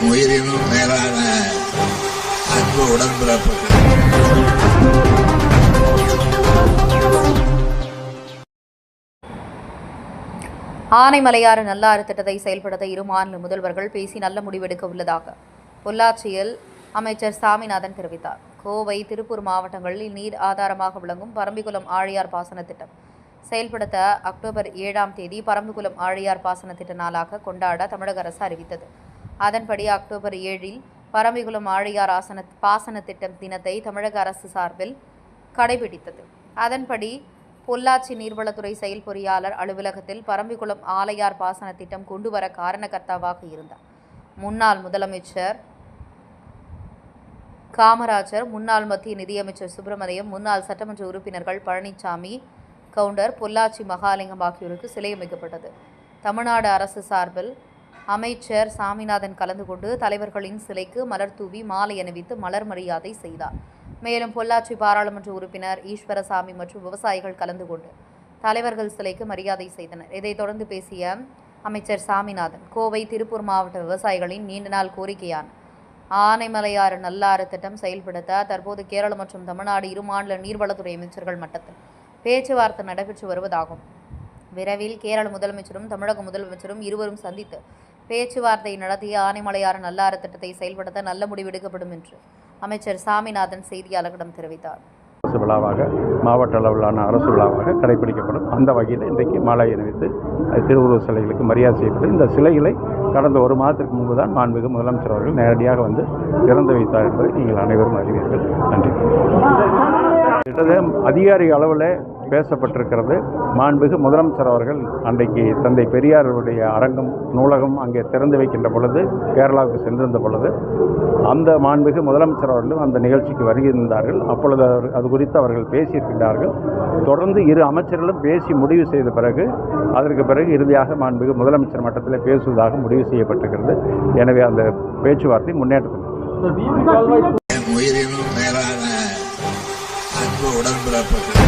உயிரினும் மேலான அன்பு உடன்பிறப்புகள். ஆனைமலையாறு நல்லாறு திட்டத்தை செயல்படுத்த இரு மாநில முதல்வர்கள் பேசி நல்ல முடிவெடுக்க உள்ளதாக பொள்ளாச்சியில் அமைச்சர் சாமிநாதன் தெரிவித்தார். கோவை, திருப்பூர் மாவட்டங்களில் நீர் ஆதாரமாக விளங்கும் பரம்பிக்குளம் ஆழியார் பாசன திட்டம் செயல்படுத்த அக்டோபர் 7ஆம் தேதி பரம்பிக்குளம் ஆழியார் பாசன திட்ட நாளாக கொண்டாட தமிழக அரசு அறிவித்தது. அதன்படி அக்டோபர் 7இல் பரம்பிக்குளம் ஆழியார் பாசன திட்டம் தினத்தை தமிழக அரசு சார்பில் கடைபிடித்தது. அதன்படி பொள்ளாச்சி நீர்வளத்துறை செயல் பொறியாளர் அலுவலகத்தில் பரம்பிக்குளம் ஆழியார் பாசன திட்டம் கொண்டுவர காரணகர்த்தாவாக இருந்தார் முன்னாள் முதலமைச்சர் காமராஜர், முன்னாள் மத்திய நிதியமைச்சர் சுப்பிரமணியம், முன்னாள் சட்டமன்ற உறுப்பினர்கள் பழனிசாமி, கவுண்டர், பொள்ளாச்சி மகாலிங்கம் ஆகியோருக்கு சிலை அமைக்கப்பட்டது. தமிழ்நாடு அரசு சார்பில் அமைச்சர் சாமிநாதன் கலந்து கொண்டு தலைவர்களின் சிலைக்கு மலர் தூவி மாலை அணிவித்து மலர் மரியாதை செய்தார். மேலும் பொள்ளாச்சி பாராளுமன்ற உறுப்பினர் ஈஸ்வரசாமி மற்றும் விவசாயிகள் கலந்து கொண்டு தலைவர்கள் சிலைக்கு மரியாதை செய்தனர். இதைத் தொடர்ந்து பேசிய அமைச்சர் சாமிநாதன், கோவை, திருப்பூர் மாவட்ட விவசாயிகளின் நீண்ட நாள் கோரிக்கையான ஆனைமலையாறு நல்லாறு திட்டம் செயல்படுத்த தற்போது கேரள மற்றும் தமிழ்நாடு இரு மாநில நீர்வளத்துறை அமைச்சர்கள் மட்டத்தில் பேச்சுவார்த்தை நடைபெற்று வருவதாகும். விரைவில் கேரள முதலமைச்சரும் தமிழக முதலமைச்சரும் இருவரும் சந்தித்து பேச்சுவார்த்தை நடத்திய ஆனைமலையாறு நல்லாறு திட்டத்தை செயல்படுத்த நல்ல முடிவெடுக்கப்படும் என்று அமைச்சர் சாமிநாதன் செய்தியாளர்களிடம் தெரிவித்தார். அரசு விழாவாக, மாவட்ட அளவிலான அரசு விழாவாக கடைபிடிக்கப்படும். அந்த வகையில் இன்றைக்கு மாலை அணிவித்து திருவுருவ சிலைகளுக்கு மரியாதை செய்யப்படும். இந்த சிலைகளை கடந்த ஒரு மாதத்திற்கு முன்பு தான் மாண்புமிகு முதலமைச்சர் அவர்கள் நேரடியாக வந்து திறந்து வைத்தார் என்பதை நீங்கள் அனைவரும் அறிவீர்கள். நன்றி. அதிகாரி அளவில் பேசப்பட்டிருக்கிறது. மாண்புமிகு முதலமைச்சர் அவர்கள் அன்றைக்கு தந்தை பெரியாருடைய அரங்கம், நூலகம் அங்கே திறந்து வைக்கின்ற பொழுது, கேரளாவுக்கு சென்றிருந்த பொழுது அந்த மாண்புமிகு முதலமைச்சர் அவர்களும் அந்த நிகழ்ச்சிக்கு வருகின்றார்கள். அப்பொழுது அது குறித்து அவர்கள் பேசியிருக்கின்றார்கள். தொடர்ந்து இரு அமைச்சர்களும் பேசி முடிவு செய்த பிறகு அதற்கு பிறகு இறுதியாக மாண்புமிகு முதலமைச்சர் மட்டத்தில் பேசுவதாக முடிவு செய்யப்பட்டிருக்கிறது. எனவே அந்த பேச்சுவார்த்தை முன்னேற்றத்தில் உயிரினும் மேலான அன்பு உடன்பிறப்புகள்.